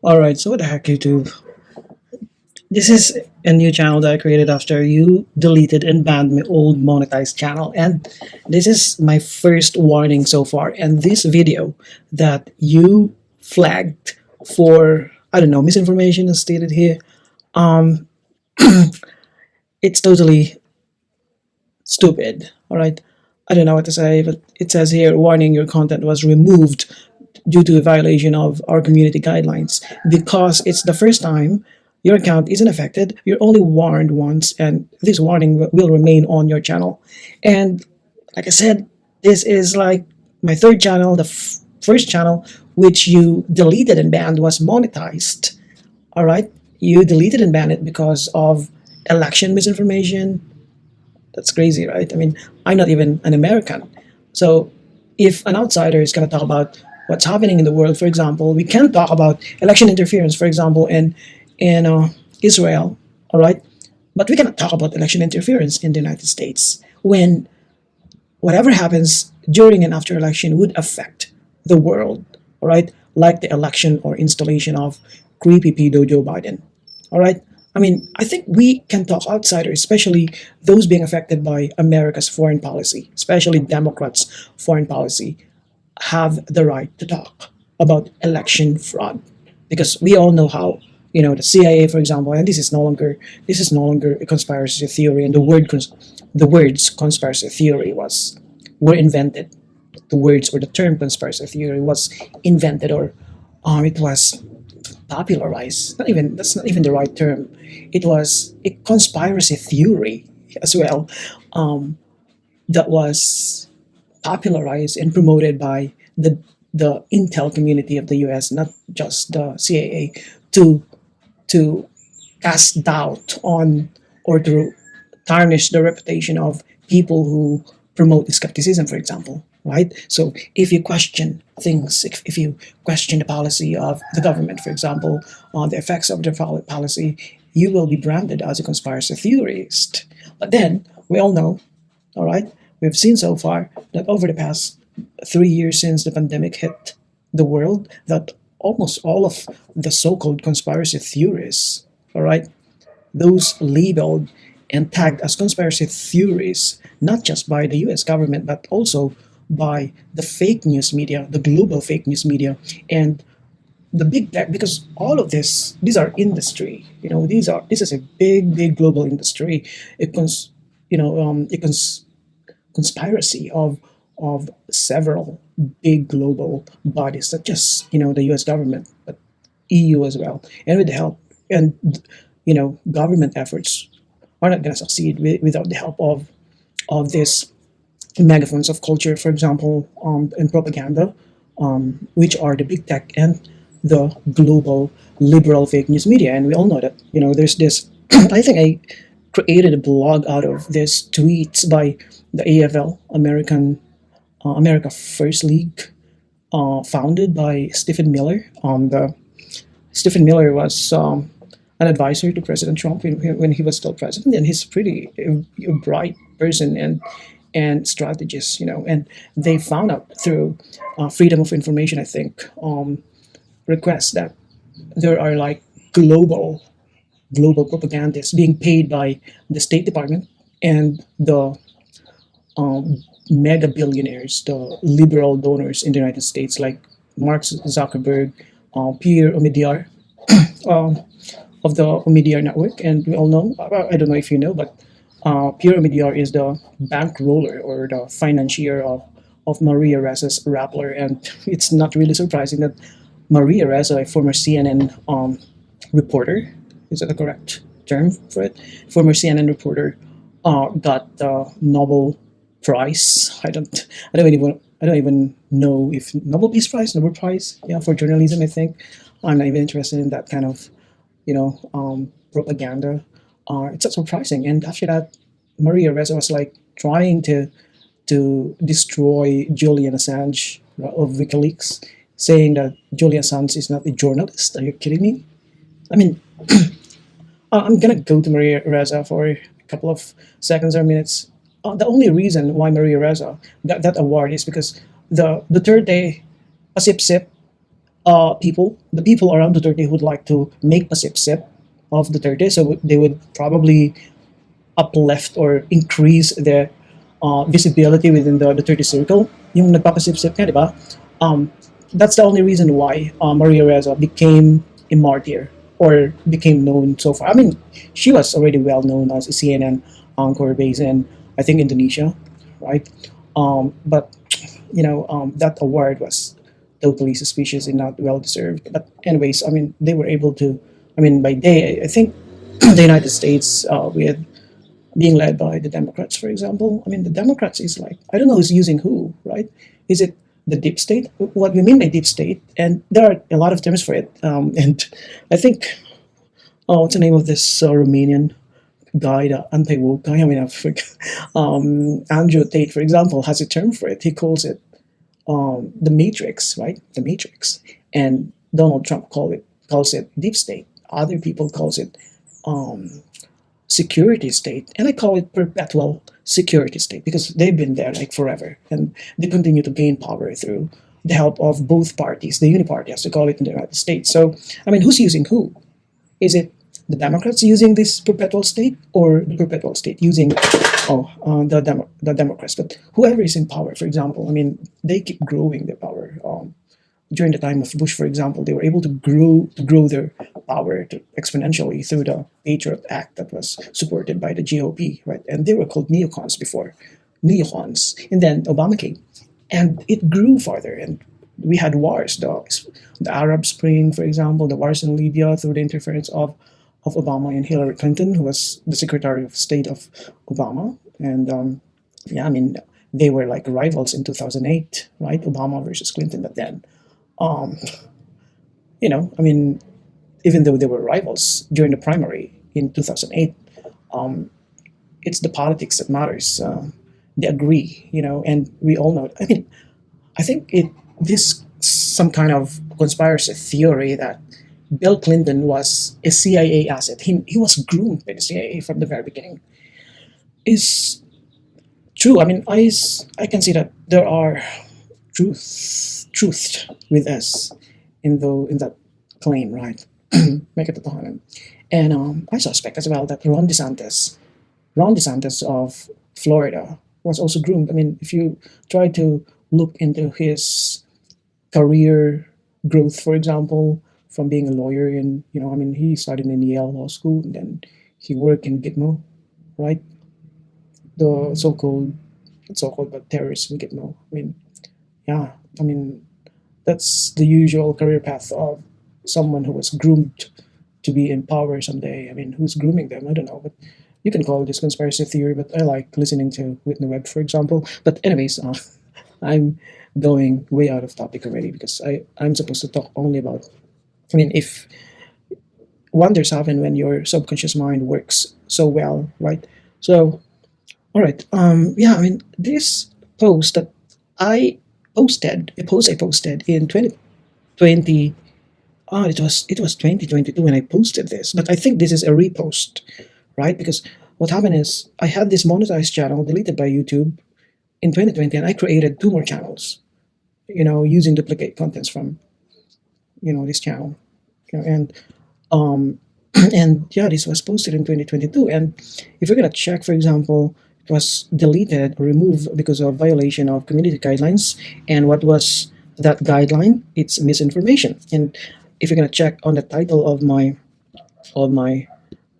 All right, so what the heck, YouTube? This is a new channel that I created after you deleted and banned my old monetized channel, and this is my first warning so far. And this video that you flagged for, I don't know, misinformation as stated here, um, it's totally stupid. All right, I don't know what to say, but it says here, warning: your content was removed due to a violation of our community guidelines. Because it's the first time your account isn't affected, you're only warned once, and this warning will remain on your channel. And like I said, this is like my third channel. The first channel, which you deleted and banned, was monetized. All right, you deleted and banned it because of election misinformation. That's crazy, right? I mean, I'm not even an American. So if an outsider is going to talk about what's happening in the world, for example, we can talk about election interference, for example, in Israel, all right? But we cannot talk about election interference in the United States when whatever happens during and after election would affect the world, all right? Like the election or installation of creepy pedo Joe Biden, all right? I mean, I think we can talk outsiders, especially those being affected by America's foreign policy, especially Democrats' foreign policy, have the right to talk about election fraud, because we all know how the CIA, for example, and this is no longer a conspiracy theory, and the words conspiracy theory were invented. The words or the term conspiracy theory was invented, or it was popularized. Not even That's not even the right term. It was a conspiracy theory as well, um, that was popularized and promoted by the intel community of the U.S., not just the CIA, to to cast doubt on, or to tarnish the reputation of people who promote skepticism, for example. Right? So if you question things, if you question the policy of the government, for example, on the effects of the policy, you will be branded as a conspiracy theorist. But then we all know, all right, we've seen so far that over the past 3 years since the pandemic hit the world, that almost all of the so-called conspiracy theorists, all right, those labeled and tagged as conspiracy theories, not just by the US government, but also by the fake news media, the global fake news media, and the big tech, because all of these are industry. This is a big global industry. It cons, it conspiracy of several big global bodies, not just the U.S. government, but EU as well, and with the help and government efforts are not going to succeed without the help of this megaphones of culture, for example, and propaganda, which are the big tech and the global liberal fake news media. And we all know that there's this. I think I created a blog out of this tweets by the AFL, America First League, founded by Stephen Miller. The Stephen Miller was an advisor to President Trump when he was still president, and he's pretty a bright person and strategist, and they found out through freedom of information, I think, requests that there are like global propagandists being paid by the State Department and the mega billionaires, the liberal donors in the United States, like Mark Zuckerberg, Pierre Omidyar, um, of the Omidyar network. And we all know, I don't know if you know, but Pierre Omidyar is the bankroller or the financier of Maria Reza's Rappler. And it's not really surprising that Maria Reza, a former CNN reporter, is that the correct term for it? Former CNN reporter, got the Nobel Prize. I don't even know if Nobel Peace Prize, Nobel Prize, yeah, for journalism. I think I'm not even interested in that kind of propaganda. It's not surprising. And after that, Maria Reza was like trying to destroy Julian Assange of WikiLeaks, saying that Julian Assange is not a journalist. Are you kidding me? I mean, I'm gonna go to Maria Reza for a couple of seconds or minutes. The only reason why Maria Reza got that award is because the Duterte Pasip Sip the people around Duterte would like to make a sip of Duterte, so they would probably uplift or increase their visibility within the Duterte circle. Yung nagpapasip-sip nga, di ba? Um, that's the only reason why Maria Reza became a martyr or became known so far. I mean, she was already well known as a CNN anchor based in, I think, Indonesia, right? But that award was totally suspicious and not well deserved. But anyways, I mean, they were able to. I mean, by day, I think the United States with being led by the Democrats, for example. I mean, the Democrats is like I don't know who's using who, right? Is it the deep state? What we mean by deep state, and there are a lot of terms for it. And I think, oh, what's the name of this Romanian guy, the anti-woke guy? I mean, I forget. Andrew Tate, for example, has a term for it. He calls it the Matrix, right? The Matrix, and Donald Trump calls it deep state. Other people calls it um, security state, and I call it perpetual security state because they've been there like forever, and they continue to gain power through the help of both parties, the uniparty, as they call it in the United States. So, I mean, who's using who? Is it the Democrats using this perpetual state, or the perpetual state using the Democrats? But whoever is in power, for example, I mean, they keep growing their power. During the time of Bush, for example, they were able to grow their power exponentially through the Patriot Act that was supported by the GOP, right? And they were called neocons before, neocons, and then Obama came, and it grew farther, and we had wars, the Arab Spring, for example, the wars in Libya through the interference of Obama and Hillary Clinton, who was the Secretary of State of Obama, and yeah, I mean they were like rivals in 2008, right? Obama versus Clinton, but then um, I mean, even though they were rivals during the primary in 2008, um, it's the politics that matters. They agree, and we all know. I mean, I think this some kind of conspiracy theory that Bill Clinton was a CIA asset. He was groomed by the CIA from the very beginning. Is true. I mean, I can see that there are truth with us in that claim, right? May katotohanan. And I suspect as well that Ron DeSantis of Florida was also groomed. I mean, if you try to look into his career growth, for example, from being a lawyer, and I mean, he studied in Yale Law School, and then he worked in Gitmo, right? The so-called but terrorists in Gitmo. I mean, yeah, I mean, that's the usual career path of someone who was groomed to be in power someday. I mean, who's grooming them? I don't know, but you can call this conspiracy theory. But I like listening to Whitney Webb, for example. But anyways, I'm going way out of topic already because I'm supposed to talk only about. I mean, if wonders happen when your subconscious mind works so well, right? So, all right. Yeah, I mean, this post that I a post I posted in 2020. It was 2022 when I posted this, but I think this is a repost, right? Because what happened is I had this monetized channel deleted by YouTube in 2020, and I created two more channels, using duplicate contents from this channel, and um, and yeah, this was posted in 2022. And if you're gonna check, for example, it was deleted or removed because of violation of community guidelines. And what was that guideline? It's misinformation. And if you're gonna check on the title of my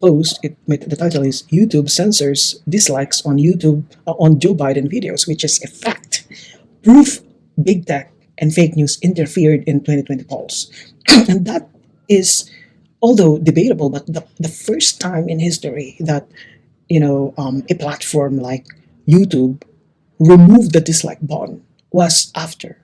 post, the title is YouTube censors dislikes on YouTube on Joe Biden videos, which is a fact. Proof big tech and fake news interfered in 2020 polls. And that is, although debatable, but the first time in history that a platform like YouTube removed the dislike button was after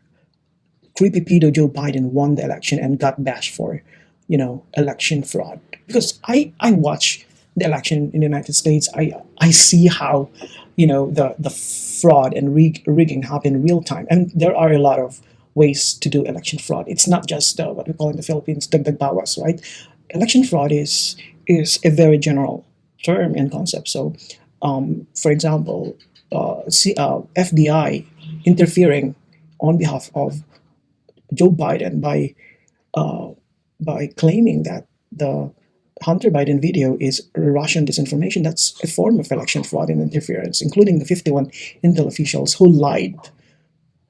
creepy pedo Joe Biden won the election and got bashed for election fraud. Because I watch the election in the United States. I see how the fraud and rigging happen in real time, and there are a lot of ways to do election fraud. It's not just what we call in the Philippines dagdag bawas, right? Election fraud is a very general term and concept. So, for example, FBI interfering on behalf of Joe Biden by uh, by claiming that the Hunter Biden video is Russian disinformation. That's a form of election fraud and interference, including the 51 Intel officials who lied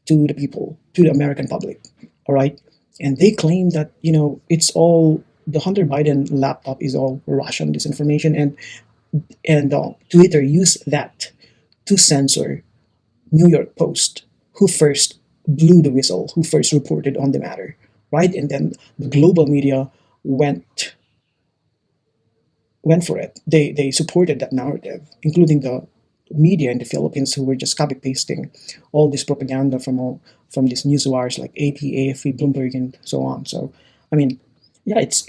to the people, to the American public. All right. And they claim that, it's all the Hunter Biden laptop is all Russian disinformation. And Twitter used that to censor New York Post, who first blew the whistle, who first reported on the matter, right? And then the global media went went for it. They supported that narrative, including the media in the Philippines who were just copy pasting all this propaganda from these news wires like AP, AFP, Bloomberg, and so on. So, I mean, yeah, it's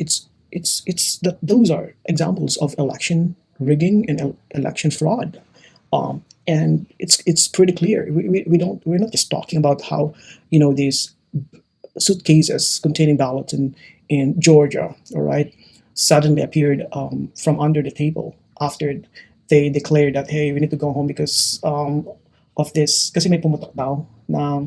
that those are examples of election rigging and election fraud. And it's pretty clear. We're not just talking about how these suitcases containing ballots in Georgia, all right, suddenly appeared from under the table after they declared that, hey, we need to go home because of this, kasi may pumutok daw na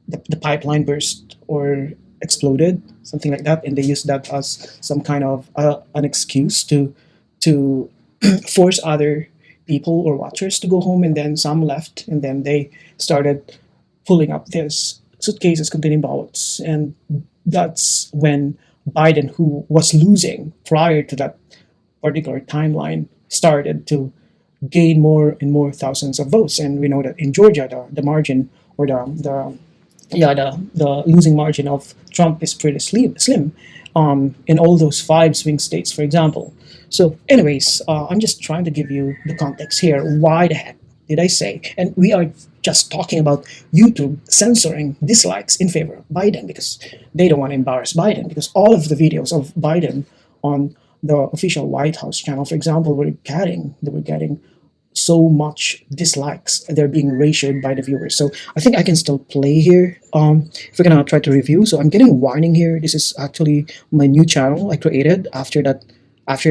the pipeline burst or exploded, something like that, and they used that as some kind of an excuse to force other people or watchers to go home, and then some left, and then they started pulling up these suitcases containing ballots, and that's when Biden, who was losing prior to that particular timeline, started to gain more and more thousands of votes. And we know that in Georgia, the margin or the losing margin of Trump is pretty slim in all those five swing states, for example. So, anyways, I'm just trying to give you the context here. Why the heck did I say? And we are just talking about YouTube censoring dislikes in favor of Biden because they don't want to embarrass Biden. Because all of the videos of Biden on the official White House channel, for example, they were getting so much dislikes. They're being ratioed by the viewers. So I think I can still play here. If we're gonna try to review, so I'm getting a warning here. This is actually my new channel I created after the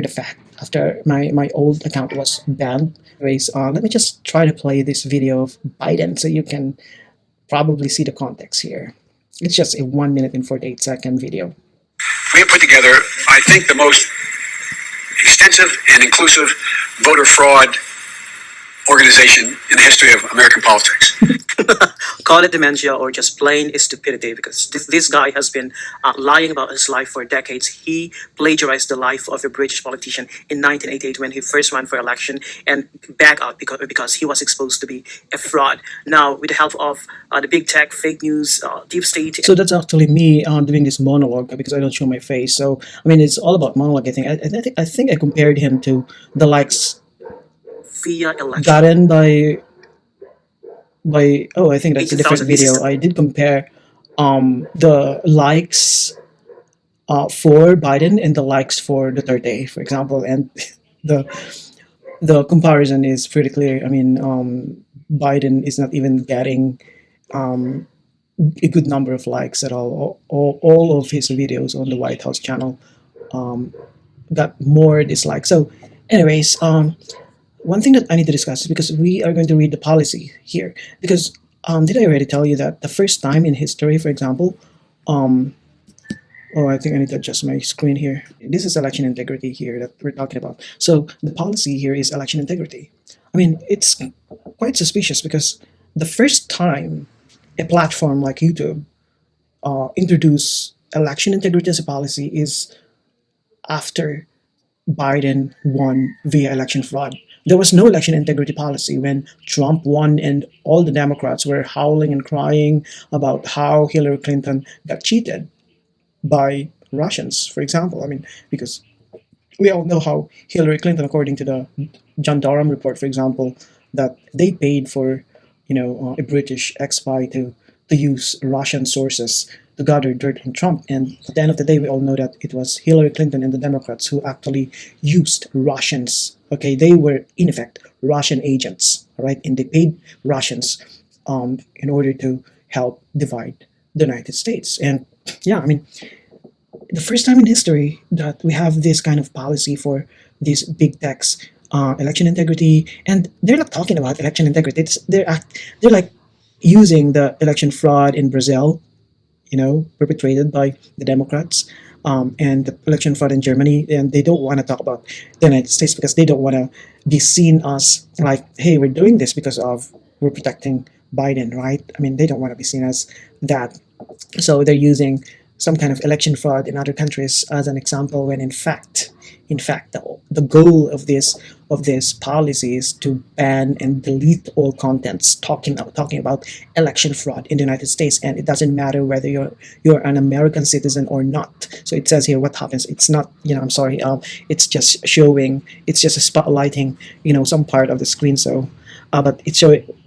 fact, after my old account was banned. Anyways, let me just try to play this video of Biden so you can probably see the context here. It's just a 1 minute and 48-second video. We have put together, I think, the most extensive and inclusive voter fraud organization in the history of American politics. Call it dementia or just plain stupidity, because this guy has been lying about his life for decades. He plagiarized the life of a British politician in 1988 when he first ran for election and back out because he was exposed to be a fraud. Now, with the help of the big tech, fake news, deep state. So that's actually me doing this monologue because I don't show my face. So, I mean, it's all about monologue, I think. I think I compared him to the likes via election gotten by oh, I think that's a different video. I did compare the likes for Biden and the likes for Duterte, for example, and the the comparison is pretty clear. I mean, Biden is not even getting um, a good number of likes at all. All of his videos on the White House channel um, got more dislikes. So, anyways, one thing that I need to discuss is because we are going to read the policy here. Because did I already tell you that the first time in history, for example, um, oh, I think I need to adjust my screen here. This is election integrity here that we're talking about. So the policy here is election integrity. I mean, it's quite suspicious because the first time a platform like YouTube introduced election integrity as a policy is after Biden won via election fraud. There was no election integrity policy when Trump won, and all the Democrats were howling and crying about how Hillary Clinton got cheated by Russians, for example. I mean, because we all know how Hillary Clinton, according to the John Durham report, for example, that they paid for, a British ex-spy to use Russian sources to gather dirt on Trump. And at the end of the day, we all know that it was Hillary Clinton and the Democrats who actually used Russians. Okay, they were in effect Russian agents, all right, and they paid Russians in order to help divide the United States. And yeah, I mean, the first time in history that we have this kind of policy for these big techs, election integrity, and they're not talking about election integrity. They're like using the election fraud in Brazil perpetrated by the Democrats, and the election fraud in Germany, and they don't want to talk about the United States because they don't want to be seen as like, hey, we're doing this because of we're protecting Biden, right? I mean, they don't want to be seen as that. So they're using some kind of election fraud in other countries as an example, when in fact, the goal of this policy is to ban and delete all contents talking about election fraud in the United States, and it doesn't matter whether you're an American citizen or not. So it says here what happens. It's not, I'm sorry, it's just showing, it's just spotlighting, some part of the screen. So but it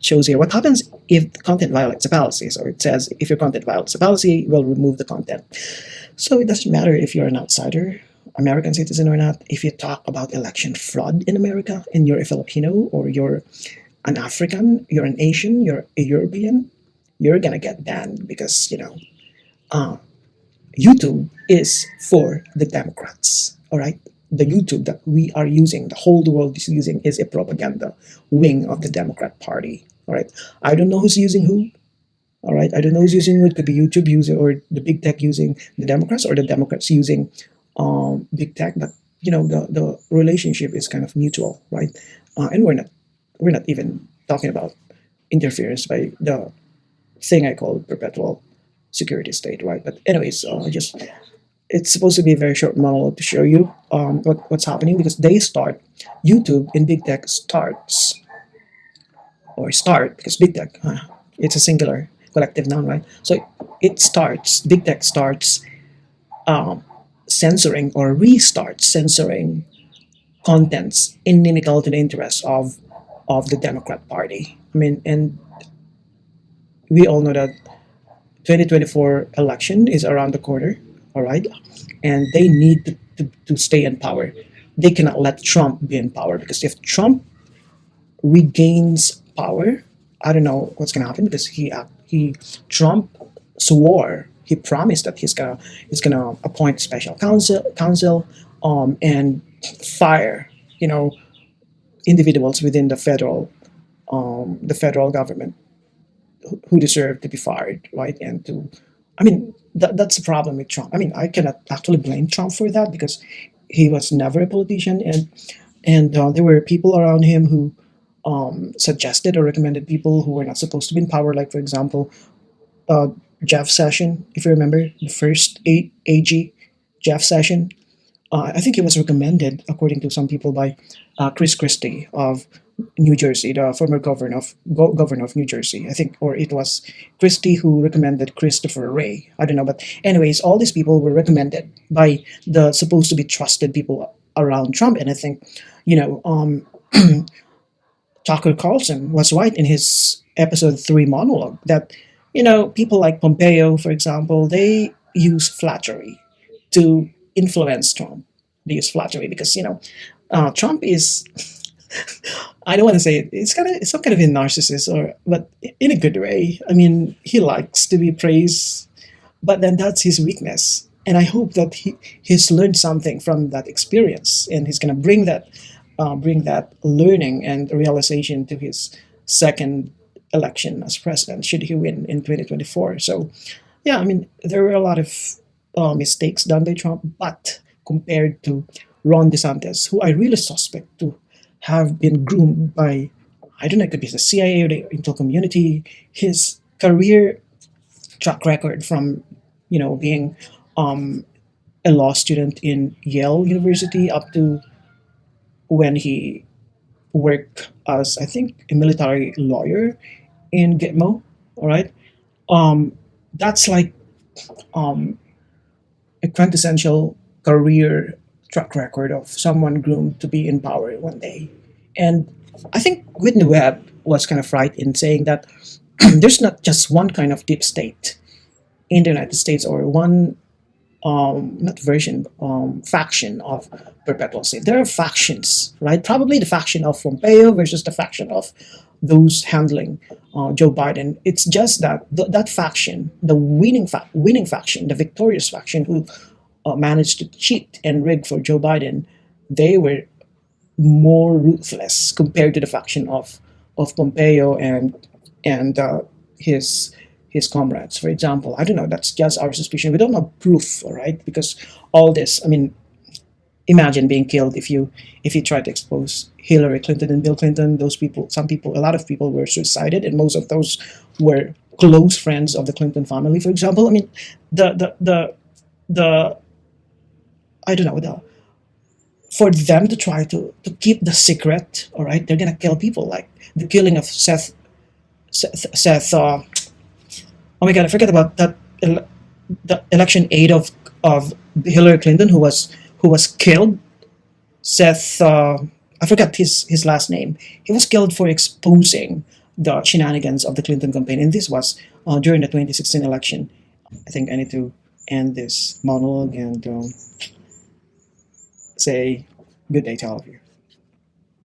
shows here what happens if the content violates a policy. So it says if your content violates a policy, we'll remove the content. So it doesn't matter if you're an outsider, American citizen or not. If you talk about election fraud in America and you're a Filipino or you're an African, you're an Asian, you're a European, you're gonna get banned because uh, YouTube is for the Democrats. All right. The YouTube that we are using, the whole world is using, is a propaganda wing of the Democrat Party. All right. I don't know who's using who. All right. I don't know who's using who. It could be YouTube using, or the big tech using the Democrats, or the Democrats using big tech. But the relationship is kind of mutual, right? And we're not even talking about interference by the thing I call perpetual security state, right? But anyways, just it's supposed to be a very short monologue to show you what's happening, because YouTube in big tech starts, or start, because big tech, it's a singular collective noun, right? So big tech starts um, censoring, or restarts censoring contents inimical to the interests of the Democrat Party. I mean, and we all know that 2024 election is around the corner, all right? And they need to stay in power. They cannot let Trump be in power, because if Trump regains power, I don't know what's gonna happen, because Trump swore, he promised that he's gonna appoint special counsel and fire individuals within the federal government who deserve to be fired, right? And I mean, that's the problem with Trump. I mean, I cannot actually blame Trump for that, because he was never a politician, and there were people around him who suggested or recommended people who were not supposed to be in power. Like, for example, uh, Jeff Session, if you remember, the first AG, Jeff Session. I think he was recommended, according to some people, by Chris Christie of New Jersey, the former governor of New Jersey, I think, or it was Christie who recommended Christopher Wray. I don't know, but anyways, all these people were recommended by the supposed to be trusted people around Trump, and I think, you know, um, Tucker Carlson was right in his episode 3 monologue that, people like Pompeo, for example, they use flattery to influence Trump. They use flattery because, Trump is, I don't want to say it, it's some kind of a narcissist, but in a good way. I mean, he likes to be praised, but then that's his weakness. And I hope that he's learned something from that experience, and he's going to bring that learning and realization to his second election as president, should he win in 2024. So, yeah, I mean, there were a lot of mistakes done by Trump, but compared to Ron DeSantis, who I really suspect to have been groomed by, I don't know, it could be the CIA or the intel community, his career track record from, being a law student in Yale University up to when he worked as, I think, a military lawyer in Gitmo. All right, um, that's like um, a quintessential career track record of someone groomed to be in power one day. And I think Whitney Webb was kind of right in saying that there's not just one kind of deep state in the United States, or one not version, faction of perpetual state. There are factions, right? Probably the faction of Pompeo versus the faction of those handling Joe Biden. It's just that that faction, the winning faction, the victorious faction who managed to cheat and rig for Joe Biden, they were more ruthless compared to the faction of Pompeo and his his comrades. For example, I don't know. That's just our suspicion. We don't have proof, all right? Because all this, I mean, imagine being killed if you try to expose Hillary Clinton and Bill Clinton. Those people, some people, a lot of people were suicided, and most of those were close friends of the Clinton family. For example, I mean, the I don't know, for them to try to keep the secret, all right, they're gonna kill people, like the killing of Seth. Oh my God, I forget about that. The election aide of Hillary Clinton, who was killed. Seth, I forgot his last name. He was killed for exposing the shenanigans of the Clinton campaign, and this was during the 2016 election. I think I need to end this monologue and say good day to all of you.